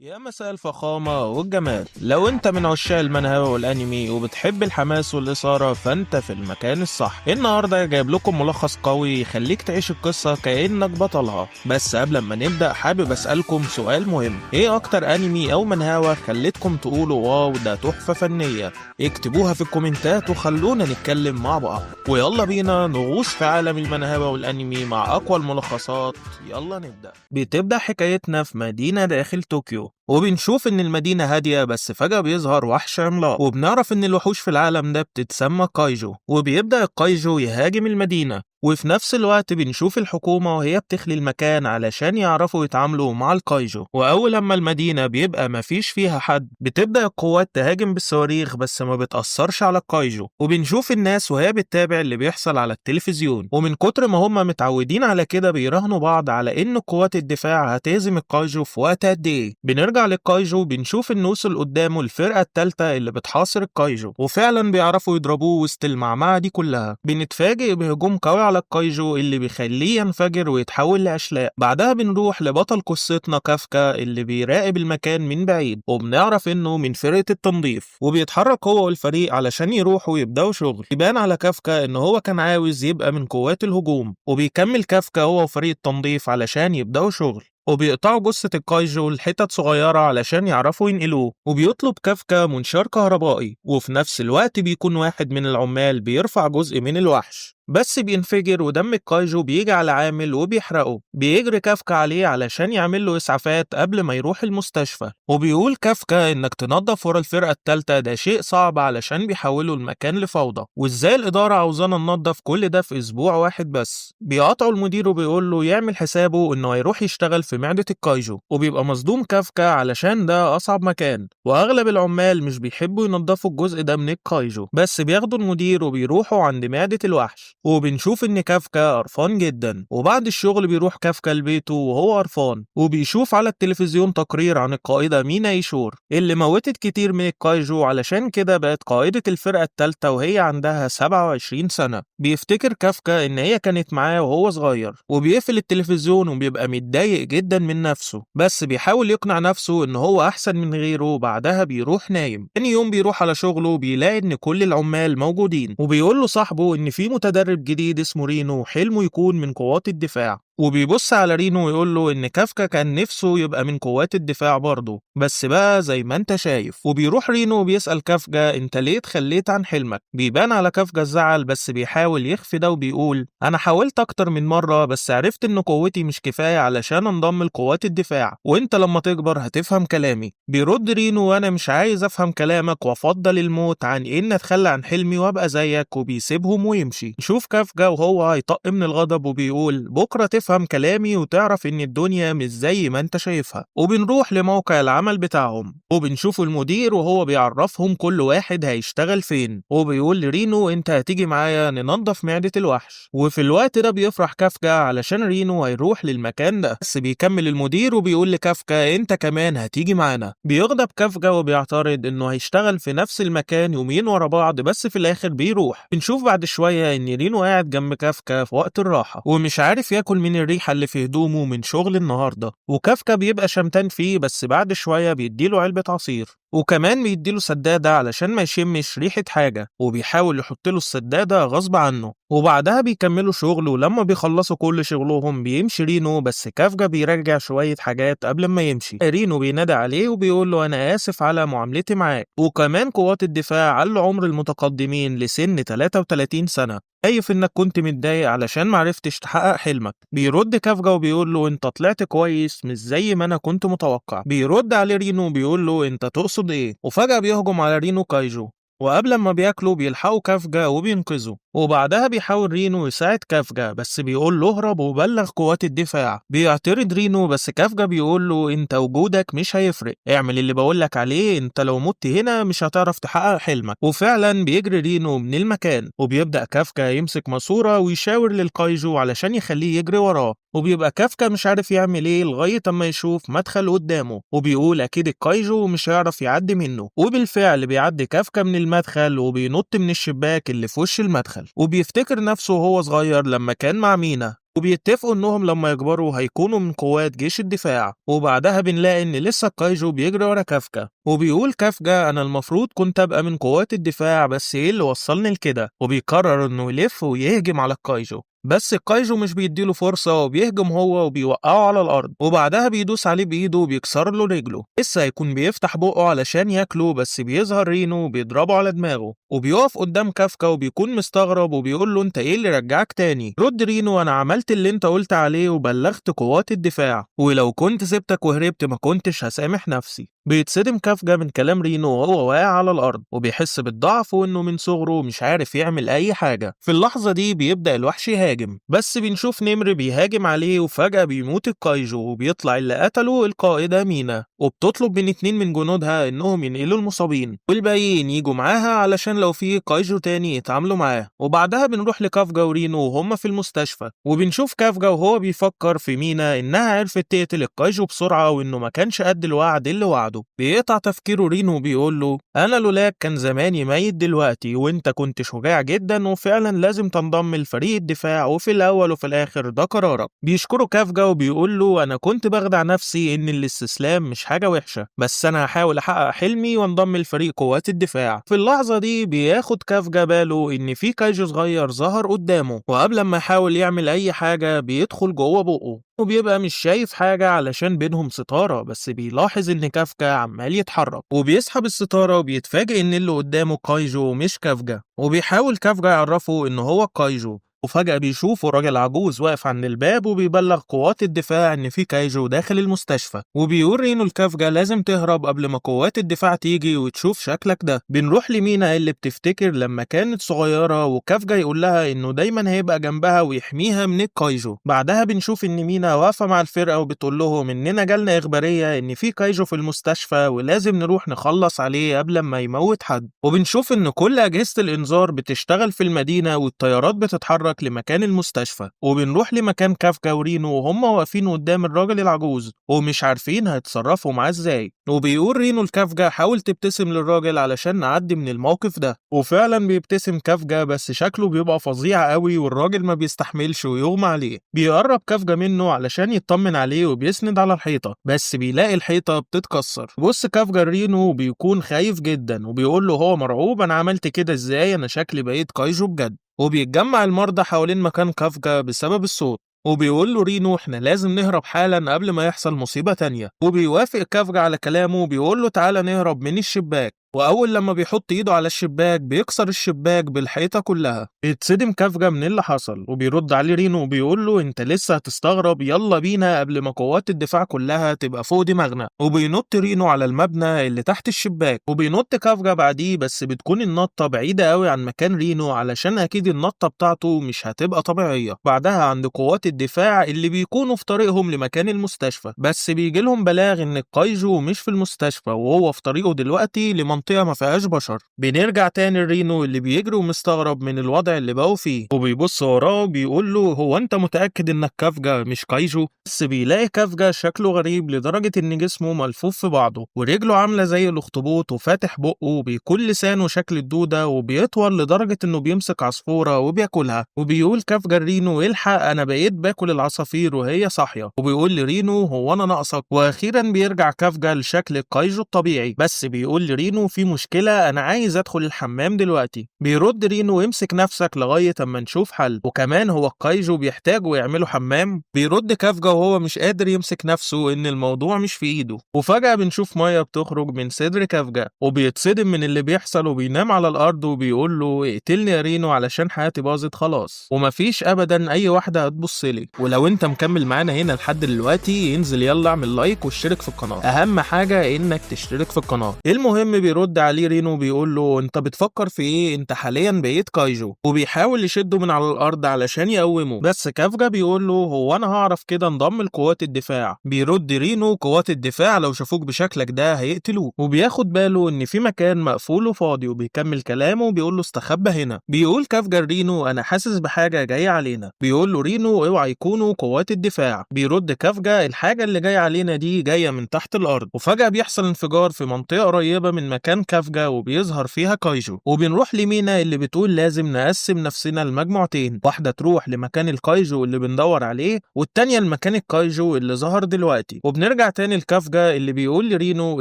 يا مساء الفخامة والجمال. لو انت من عشاق المانهوا والانمي وبتحب الحماس والإثارة فانت في المكان الصح. النهاردة جايب لكم ملخص قوي يخليك تعيش القصة كأنك بطلها. بس قبل ما نبدأ حابب أسألكم سؤال مهم، ايه اكتر انمي او منهوا خلتكم تقولوا واو ده تحفة فنية؟ اكتبوها في الكومنتات وخلونا نتكلم مع بعض. ويلا بينا نغوص في عالم المانهوا والانمي مع اقوى الملخصات. يلا نبدأ. بتبدأ حكايتنا في مدينة داخل طوكيو، وبنشوف إن المدينة هادية بس فجأة بيظهر وحش عملاق، وبنعرف إن الوحوش في العالم ده بتتسمى كايجو، وبيبدأ الكايجو يهاجم المدينة. وفي نفس الوقت بنشوف الحكومة وهي بتخلي المكان علشان يعرفوا يتعاملوا مع الكايجو. وأول لما المدينة بيبقى مفيش فيها حد بتبدأ القوات تهاجم بالصواريخ بس ما بتأثرش على الكايجو. وبنشوف الناس وهي بتتابع اللي بيحصل على التلفزيون، ومن كتر ما هم متعودين على كده بيراهنوا بعض على إن قوات الدفاع هتهزم الكايجو في وقت قد إيه. بنرجع للكايجو بنشوف إن وصل قدامه الفرقة التالتة اللي بتحاصر الكايجو، وفعلا بيعرفوا يضربوه وسط المعمعة دي كلها. بنتفاجئ بهجوم قوي على الكايجو اللي بيخليه ينفجر ويتحول لأشلاء. بعدها بنروح لبطل قصتنا كافكا اللي بيراقب المكان من بعيد، وبنعرف إنه من فرقة التنظيف، وبيتحرك هو والفريق علشان يروحوا يبدأوا شغل. يبان على كافكا إن هو كان عاوز يبقى من قوات الهجوم، وبيكمل كافكا هو وفريق التنظيف علشان يبدأوا شغل، وبيقطعوا جثة الكايجو لحتت صغيرة علشان يعرفوا ينقلوه. وبيطلب كافكا منشار كهربائي، وفي نفس الوقت بيكون واحد من العمال بيرفع جزء من الوحش بس بينفجر، ودم الكايجو بيجي على عامل وبيحرقه. بيجري كافكا عليه علشان يعمل له إسعافات قبل ما يروح المستشفى. وبيقول كافكا إنك تنظف ورا الفرقة التالتة ده شيء صعب علشان بيحولوا المكان لفوضى، وإزاي الإدارة عاوزانا ننظف كل ده في أسبوع واحد بس. بيقاطعوا المدير وبيقول له يعمل حسابه إنه هيروح يشتغل في معدة الكايجو. وبيبقى مصدوم كافكا علشان ده أصعب مكان، وأغلب العمال مش بيحبوا ينظفوا الجزء ده من الكايجو، بس بياخدوا المدير وبيروحوا عند معدة الوحش. وبنشوف إن كافكا قرفان جدا، وبعد الشغل بيروح كافكا لبيته وهو قرفان، وبيشوف على التلفزيون تقرير عن القائدة مينا ايشور اللي موتت كتير من الكايجو، علشان كده بقت قائدة الفرقة التالتة وهي عندها 27 سنة. بيفتكر كافكا إن هي كانت معاه وهو صغير، وبيقفل التلفزيون وبيبقى متضايق جدا من نفسه، بس بيحاول يقنع نفسه إن هو أحسن من غيره. وبعدها بيروح نايم. تاني يوم بيروح على شغله بيلاقي إن كل العمال موجودين، وبيقول له صاحبه إن في مدرب جديد اسمه رينو حلمه يكون من قوات الدفاع. وبيبص على رينو ويقول له إن كافكا كان نفسه يبقى من قوات الدفاع برضه، بس بقى زي ما انت شايف. وبيروح رينو وبيسأل كافكا انت ليه اتخليت عن حلمك. بيبان على كافكا الزعل بس بيحاول يخفي ده، وبيقول انا حاولت اكتر من مرة بس عرفت ان قوتي مش كفاية علشان انضم لقوات الدفاع، وانت لما تكبر هتفهم كلامي. بيرد رينو وانا مش عايز افهم كلامك وافضل الموت عن ان اتخلى عن حلمي وابقى زيك، وبيسيبهم ويمشي. شوف كافكا وهو هيطق من الغضب وبيقول بكرة تفهم كلامي وتعرف ان الدنيا مش زي ما انت شايفها. وبنروح لموقع العمل بتاعهم، وبنشوف المدير وهو بيعرفهم كل واحد هيشتغل فين، وبيقول لرينو انت هتيجي معايا ننظف معدة الوحش. وفي الوقت ده بيفرح كافكا علشان رينو هيروح للمكان ده، بس بيكمل المدير وبيقول لكافكا انت كمان هتيجي معانا. بيغضب كافكا وبيعترض انه هيشتغل في نفس المكان يومين ورا بعض، بس في الاخر بيروح. بنشوف بعد شوية ان رينو قاعد جنب كافكا في وقت الراحة ومش عارف ياكل من الريحة اللي في هدومه من شغل النهاردة، وكافكا بيبقى شمتان فيه، بس بعد شوية بيديله علبة عصير، وكمان بيديله سدادة علشان ما يشمش ريحة حاجة، وبيحاول يحطله السدادة غصب عنه. وبعدها بيكملوا شغل، ولما بيخلصوا كل شغلهم بيمشي رينو، بس كافكا بيرجع شوية حاجات قبل ما يمشي. رينو بينادى عليه وبيقول له أنا آسف على معاملتي معاك. وكمان قوات الدفاع علوا عمر المتقدمين لسن 33 سنة، خايف انك كنت متضايق علشان معرفتش تحقق حلمك. بيرد كافكا وبيقول له انت طلعت كويس مش زي ما انا كنت متوقع. بيرد عليه رينو وبيقول له انت تقصد ايه. وفجأة بيهجم على رينو كايجو، وقبل ما بياكلوا بيلحقوا كافكا وبينقذوا. وبعدها بيحاول رينو يساعد كافكا بس بيقول له اهرب وبلغ قوات الدفاع. بيعترض رينو بس كافكا بيقول له انت وجودك مش هيفرق، اعمل اللي بقولك عليه، انت لو مت هنا مش هتعرف تحقق حلمك. وفعلا بيجري رينو من المكان، وبيبدأ كافكا يمسك ماسورة ويشاور للكايجو علشان يخليه يجري وراه. وبيبقى كافكا مش عارف يعمل ايه لغاية اما يشوف مدخل قدامه، وبيقول اكيد الكايجو مش هيعرف يعدي منه. وبالفعل بيعدي كافكا من المدخل وبينط من الشباك اللي في وش المدخل، وبيفتكر نفسه وهو صغير لما كان مع مينا وبيتفقوا انهم لما يكبروا هيكونوا من قوات جيش الدفاع. وبعدها بنلاقي ان لسه الكايجو بيجري ورا كافكا، وبيقول كافكا انا المفروض كنت ابقى من قوات الدفاع، بس ايه اللي وصلني لكده؟ وبيقرر انه يلف ويهجم على الكايجو، بس الكايجو مش بيديله فرصة وبيهجم هو وبيوقعه على الأرض، وبعدها بيدوس عليه بإيده وبيكسر له رجله. لسه هيكون بيفتح بقه علشان ياكله، بس بيظهر رينو وبيضربه على دماغه، وبيقف قدام كافكا وبيكون مستغرب وبيقول له انت ايه اللي رجعك تاني؟ رد رينو انا عملت اللي انت قلت عليه وبلغت قوات الدفاع، ولو كنت سبتك وهربت ما كنتش هسامح نفسي. بيتصدم كافكا من كلام رينو وهو واقع على الأرض، وبيحس بالضعف وإنه من صغره مش عارف يعمل أي حاجة. في اللحظة دي بيبدأ الوحش يهاجم، بس بنشوف نمر بيهاجم عليه وفجأة بيموت الكايجو، وبيطلع اللي قتله القائدة مينا، وبتطلب من 2 من جنودها إنهم ينقلوا المصابين والباقيين يجوا معاها علشان لو في كايجو تاني يتعاملوا معاه. وبعدها بنروح لكافكا ورينو وهم في المستشفى، وبنشوف كافكا وهو بيفكر في مينا إنها عرفت تقتل الكايجو بسرعة وإنه ما كانش قد الوعد اللي وعده. بيقطع تفكيره رينو وبيقول له انا لولاك كان زماني ميت دلوقتي، وانت كنت شجاع جدا وفعلا لازم تنضم لفريق الدفاع، وفي الاول وفي الاخر ده قرارك. بيشكره كافكا وبيقول له انا كنت بخدع نفسي ان الاستسلام مش حاجه وحشه، بس انا هحاول احقق حلمي وانضم لفريق قوات الدفاع. في اللحظه دي بياخد كافكا باله ان في كايجو صغير ظهر قدامه، وقبل ما يحاول يعمل اي حاجه بيدخل جوه بقه، وبيبقى مش شايف حاجة علشان بينهم ستارة، بس بيلاحظ إن كافكا عمال يتحرك، وبيسحب الستارة وبيتفاجئ إن اللي قدامه كايجو مش كافكا، وبيحاول كافكا يعرفه إن هو كايجو. وفجأة بيشوفوا راجل عجوز واقف عند الباب وبيبلغ قوات الدفاع إن في كايجو داخل المستشفى، وبيقول رينو لكافكا لازم تهرب قبل ما قوات الدفاع تيجي وتشوف شكلك ده. بنروح لمينا اللي بتفتكر لما كانت صغيرة، وكافكا يقول لها إنه دايما هيبقى جنبها ويحميها من الكايجو. بعدها بنشوف إن مينا واقفة مع الفرقة وبتقول لهم إننا جالنا إخبارية إن في كايجو في المستشفى ولازم نروح نخلص عليه قبل ما يموت حد. وبنشوف إن كل أجهزة الإنذار بتشتغل في المدينة والطيارات بتتحرك لمكان المستشفى، وبنروح لمكان كافكا ورينو وهم واقفين قدام الراجل العجوز ومش عارفين هيتصرفوا معاه ازاي. وبيقول رينو لكافكا حاول تبتسم للراجل علشان نعدي من الموقف ده، وفعلا بيبتسم كافكا، بس شكله بيبقى فظيع قوي والراجل ما بيستحملش ويغمى عليه. بيقرب كافكا منه علشان يطمن عليه وبيسند على الحيطة، بس بيلاقي الحيطة بتتكسر. بص كافكا رينو بيكون خايف جدا وبيقول له هو مرعوب انا عملت كده ازاي، انا شكلي بقيت كايجو بجد. وبيتجمع المرضى حوالين مكان كافكا بسبب الصوت، وبيقول له رينو احنا لازم نهرب حالا قبل ما يحصل مصيبة تانية. وبيوافق كافكا على كلامه وبيقول له تعالى نهرب من الشباك، واول لما بيحط ايده على الشباك بيكسر الشباك بالحيطة كلها. بيتصدم كافكا من اللي حصل وبيرد عليه رينو وبيقول له انت لسه هتستغرب، يلا بينا قبل ما قوات الدفاع كلها تبقى فوق دماغنا. وبينط رينو على المبنى اللي تحت الشباك، وبينط كافكا بعديه، بس بتكون النطة بعيدة قوي عن مكان رينو علشان اكيد النطة بتاعته مش هتبقى طبيعية. بعدها عند قوات الدفاع اللي بيكونوا في طريقهم لمكان المستشفى، بس بيجي لهم بلاغ ان الكايجو مش في المستشفى وهو في طريقه دلوقتي لمنطقة ما فيهاش بشر. بنرجع تاني لرينو اللي بيجري ومستغرب من الوضع اللي بقوا فيه، وبيبص وراه وبيقول له هو انت متأكد انك كافكا مش كايجو؟ بس بيلاقي كافكا شكله غريب لدرجة ان جسمه ملفوف في بعضه ورجله عاملة زي الاخطبوط وفاتح بقه وبيكون لسانه شكل الدودة وبيطول لدرجة انه بيمسك عصفورة وبياكلها. وبيقول كافكا لرينو الحق انا بقيت باكل العصافير وهي صاحية، وبيقول لرينو هو انا ناقصك. واخيرا بيرجع كافكا لشكل الكايجو الطبيعي، بس بيقول لرينو في مشكلة انا عايز ادخل الحمام دلوقتي. بيرد رينو امسك نفسك لغاية اما نشوف حل، وكمان هو الكايجو بيحتاجوا يعملوا حمام؟ بيرد كافكا وهو مش قادر يمسك نفسه ان الموضوع مش في ايده. وفجأة بنشوف مية بتخرج من صدر كافكا وبيتصدم من اللي بيحصل وبينام على الارض وبيقول له اقتلني يا رينو علشان حياتي باظت خلاص ومفيش ابدا اي واحدة هتبص لي. ولو انت مكمل معانا هنا لحد دلوقتي انزل يلا اعمل لايك واشترك في القناة، اهم حاجة انك تشترك في القناة. المهم بيرد عليه رينو بيقول له انت بتفكر في ايه، انت حاليا بقيت كايجو، وبيحاول يشده من على الارض علشان يقومه، بس كافكا بيقول له هو انا هعرف كده انضم لقوات الدفاع. بيرد رينو قوات الدفاع لو شافوك بشكلك ده هيقتلوك، وبياخد باله ان في مكان مقفول وفاضي وبيكمل كلامه وبيقول له استخبى هنا. بيقول كافكا رينو انا حاسس بحاجه جايه علينا. بيقول له رينو اوعى يكونوا قوات الدفاع. بيرد كافكا الحاجه اللي جايه علينا دي جايه من تحت الارض. وفجاه بيحصل انفجار في منطقه قريبه من مكان مكان كافجا وبيظهر فيها كايجو، وبنروح لمينا اللي بتقول لازم نقسم نفسنا لمجموعتين، واحدة تروح لمكان الكايجو اللي بندور عليه والتانية لمكان الكايجو اللي ظهر دلوقتي. وبنرجع تاني لكافجا اللي بيقول لرينو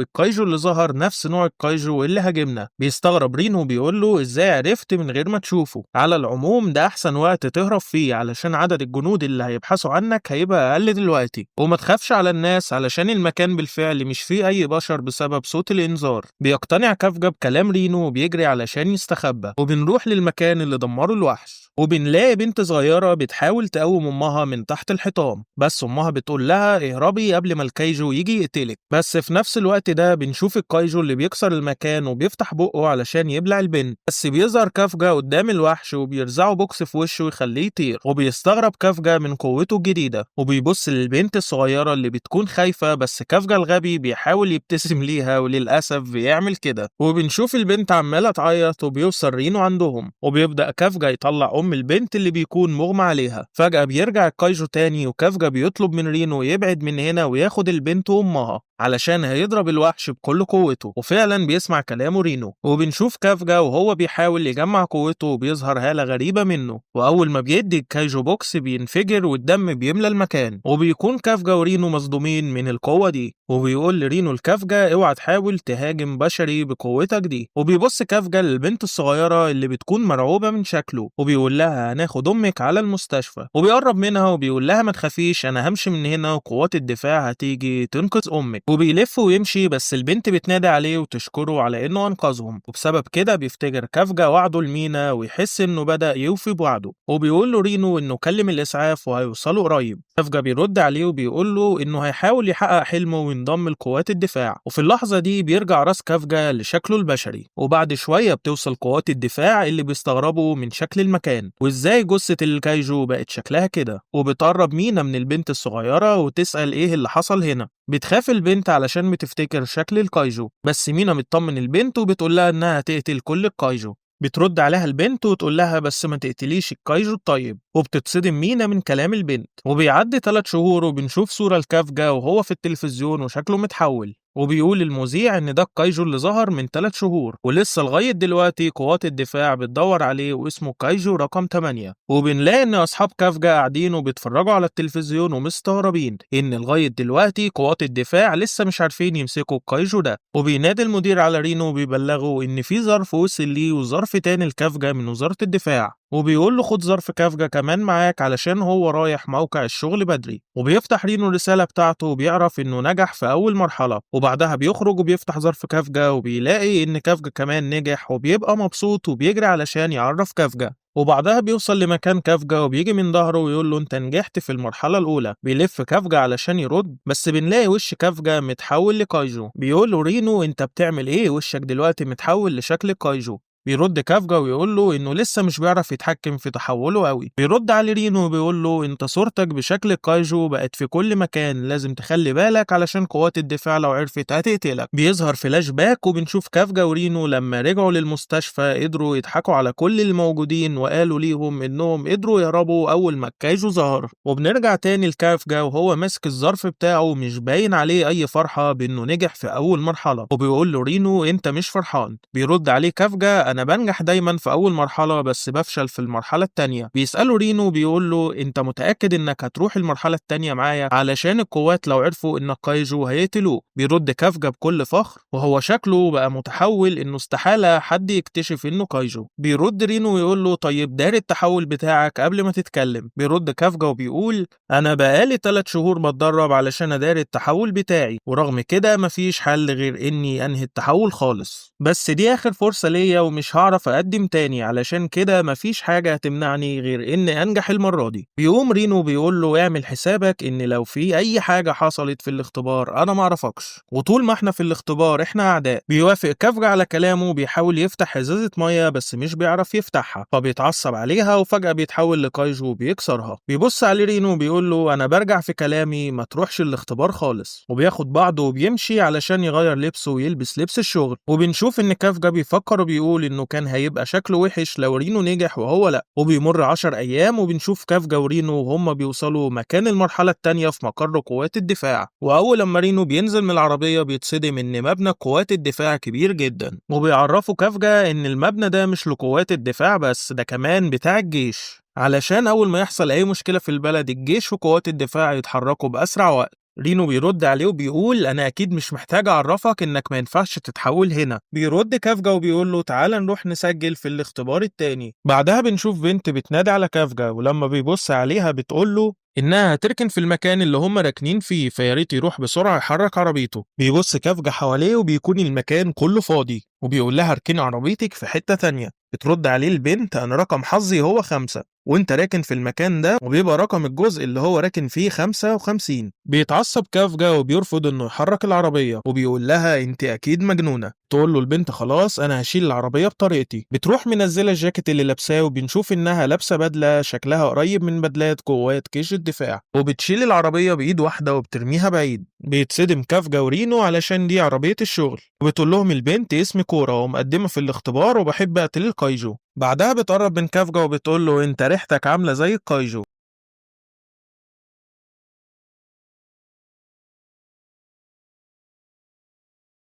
الكايجو اللي ظهر نفس نوع الكايجو اللي هاجمنا. بيستغرب رينو وبيقول له ازاي عرفت من غير ما تشوفه؟ على العموم ده احسن وقت تهرب فيه علشان عدد الجنود اللي هيبحثوا عنك هيبقى اقل دلوقتي، وما تخافش على الناس علشان المكان بالفعل مش فيه اي بشر بسبب صوت الانذار. بيقتنع كافجا بكلام رينو وبيجري علشان يستخبى. وبنروح للمكان اللي دمره الوحش وبنلاقي بنت صغيرة بتحاول تقوم أمها من تحت الحيطان، بس أمها بتقول لها اهربي قبل ما الكايجو يجي يقتلك. بس في نفس الوقت ده بنشوف الكايجو اللي بيكسر المكان وبيفتح بقه علشان يبلع البنت، بس بيظهر كافجا قدام الوحش وبيرزعه بوكس في وشه ويخليه يطير. وبيستغرب كافجا من قوته الجديدة وبيبص للبنت الصغيرة اللي بتكون خايفة، بس كافجا الغبي بيحاول يبتسم ليها وللأسف بيعمل كده. وبنشوف البنت عمالة تعيط وبيوصل رينو عندهم، وبيبدأ كافجا يطلع البنت اللي بيكون مغمى عليها. فجأة بيرجع الكايجو تاني وكافجا بيطلب من رينو يبعد من هنا وياخد البنت وامها علشان هيضرب الوحش بكل قوته. وفعلا بيسمع كلامه رينو، وبنشوف كافجا وهو بيحاول يجمع قوته وبيظهر هالة غريبة منه، واول ما بيدي الكايجو بوكس بينفجر والدم بيملى المكان. وبيكون كافجا ورينو مصدومين من القوة دي، وبيقول لرينو لكافجا اوعى تحاول تهاجم بشري بقوتك دي. وبيبص كافجا للبنت الصغيرة اللي بتكون مرعوبة من شكله وبيقول لها هناخد امك على المستشفى. وبيقرب منها وبيقول لها ما تخافيش انا همشي من هنا وقوات الدفاع هتيجي تنقذ امك. وبيلف ويمشي بس البنت بتنادي عليه وتشكره على انه انقذهم، وبسبب كده بيفتكر كافجا وعده لمينا ويحس انه بدأ يوفي بوعده. وبيقول له رينو انه كلم الاسعاف وهيوصلوا قريب. كافجا بيرد عليه وبيقول له انه هيحاول يحقق حلمه وينضم لقوات الدفاع. وفي اللحظة دي بيرجع راس كافجا لشكله البشري، وبعد شوية بتوصل قوات الدفاع اللي بيستغربوا من شكل المكان وازاي جثة الكايجو بقت شكلها كده. وبتقرب مينا من البنت الصغيرة وتسأل ايه اللي حصل هنا. بتخاف البنت علشان بتفتكر شكل الكايجو، بس مينا بتطمن البنت وبتقول لها انها هتقتل كل الكايجو. بترد عليها البنت وتقول لها بس ما تقتليش الكايجو الطيب. وبتتصدم مينا من كلام البنت. وبيعدي 3 شهور وبنشوف صورة لكافجا وهو في التلفزيون وشكله متحول، وبيقول المذيع ان ده الكايجو اللي ظهر من 3 شهور ولسه لغايه دلوقتي قوات الدفاع بتدور عليه واسمه كايجو رقم 8. وبنلاقي ان اصحاب كافجا قاعدين وبيتفرجوا على التلفزيون ومستغربين ان لغايه دلوقتي قوات الدفاع لسه مش عارفين يمسكوا الكايجو ده. وبينادي المدير على رينو وبيبلغه ان في ظرف وصل ليه وظرف تاني لكافجا من وزاره الدفاع، وبيقول له خد ظرف كافجا كمان معاك علشان هو رايح موقع الشغل بدري. وبيفتح رينو الرسالة بتاعته وبيعرف انه نجح في اول مرحلة، وبعدها بيخرج وبيفتح ظرف كافجا وبيلاقي ان كافجا كمان نجح وبيبقى مبسوط وبيجري علشان يعرف كافجا. وبعدها بيوصل لمكان كافجا وبيجي من ظهره ويقول له انت نجحت في المرحلة الأولى. بيلف كافجا علشان يرد بس بنلاقي وش كافجا متحول لكايجو. بيقول له رينو انت بتعمل ايه وشك دلوقتي متحول لشكل كايجو؟ بيرد كافجا ويقول له انه لسه مش بيعرف يتحكم في تحوله قوي. بيرد على رينو وبيقول له انت صورتك بشكل كايجو بقت في كل مكان، لازم تخلي بالك علشان قوات الدفاع لو عرفت هتقتلك. بيظهر فلاش باك وبنشوف كافجا ورينو لما رجعوا للمستشفى قدروا يضحكوا على كل الموجودين وقالوا ليهم انهم قدروا يهربوا اول ما الكايجو ظهر. وبنرجع تاني لكافجا وهو ماسك الظرف بتاعه مش باين عليه اي فرحة بانه نجح في اول مرحلة، وبيقول له رينو انت مش فرحان. بيرد عليه كافجا انا بنجح دايما في اول مرحلة بس بفشل في المرحلة التانية. بيسأله رينو بيقول له انت متأكد انك هتروح المرحلة التانية معايا علشان القوات لو عرفوا انك كايجو هيقتلوه؟ بيرد كافجا بكل فخر وهو شكله بقى متحول انه استحالة حد يكتشف انه كايجو. بيرد رينو ويقول له طيب دار التحول بتاعك قبل ما تتكلم. بيرد كافجا وبيقول انا بقالي 3 شهور بتدرب علشان ادار التحول بتاعي، ورغم كده مفيش حل غير اني انهي التحول خالص، بس دي اخر فرصة ليا ومش هعرف اقدم تاني، علشان كده مفيش حاجة هتمنعني غير اني انجح المرة دي. بيقوم رينو بيقول له اعمل حسابك ان لو في اي حاجة حصلت في الاختبار انا معرفكش، وطول ما احنا في الاختبار احنا اعداء. بيوافق كافجا على كلامه وبيحاول يفتح ازازة مية بس مش بيعرف يفتحها، فبيتعصب عليها وفجأة بيتحول لكايجو وبيكسرها. بيبص عليه رينو وبيقول له انا برجع في كلامي ما تروحش الاختبار خالص. وبياخد بعضه وبيمشي علشان يغير لبسه ويلبس لبس الشغل. وبنشوف ان كافجا بيفكر وبيقول إنه كان هيبقى شكله وحش لو رينو نجح وهو لأ. وبيمر 10 أيام وبنشوف كافجا ورينو وهما بيوصلوا مكان المرحلة التانية في مقر قوات الدفاع. وأول لما رينو بينزل من العربية بيتصدم إن مبنى قوات الدفاع كبير جدا، وبيعرفوا كافجا إن المبنى ده مش لقوات الدفاع بس، ده كمان بتاع الجيش، علشان أول ما يحصل أي مشكلة في البلد الجيش وقوات الدفاع يتحركوا بأسرع وقت. رينو بيرد عليه وبيقول أنا أكيد مش محتاج أعرفك إنك ما ينفعش تتحول هنا. بيرد كافجا وبيقول له تعال نروح نسجل في الاختبار التاني. بعدها بنشوف بنت بتنادي على كافجا، ولما بيبص عليها بتقول له إنها هتركن في المكان اللي هم راكنين فيه، فياريت يروح بسرعة يحرك عربيته. بيبص كافجا حواليه وبيكون المكان كله فاضي، وبيقول لها اركني عربيتك في حتة تانية. بترد عليه البنت أنا رقم حظي هو 5 وانت راكن في المكان ده، وبيبقى رقم الجزء اللي هو راكن فيه 55. بيتعصب كافجا وبيرفض انه يحرك العربية، وبيقول لها انت اكيد مجنونة. تقول له البنت خلاص انا هشيل العربية بطريقتي. بتروح منزلة الجاكيت اللي لابساه، وبنشوف انها لابسة بدلة شكلها قريب من بدلات قوات جيش الدفاع، وبتشيل العربية بايد واحدة وبترميها بعيد. بيتصدم كافجا ورينو علشان دي عربية الشغل، وبتقول لهم البنت اسمي كورا ومقدمة في الاختبار وبحب اقتل الكايجو. بعدها بتقرب من كافجا وبتقول له انت ريحتك عاملة زي الكايجو.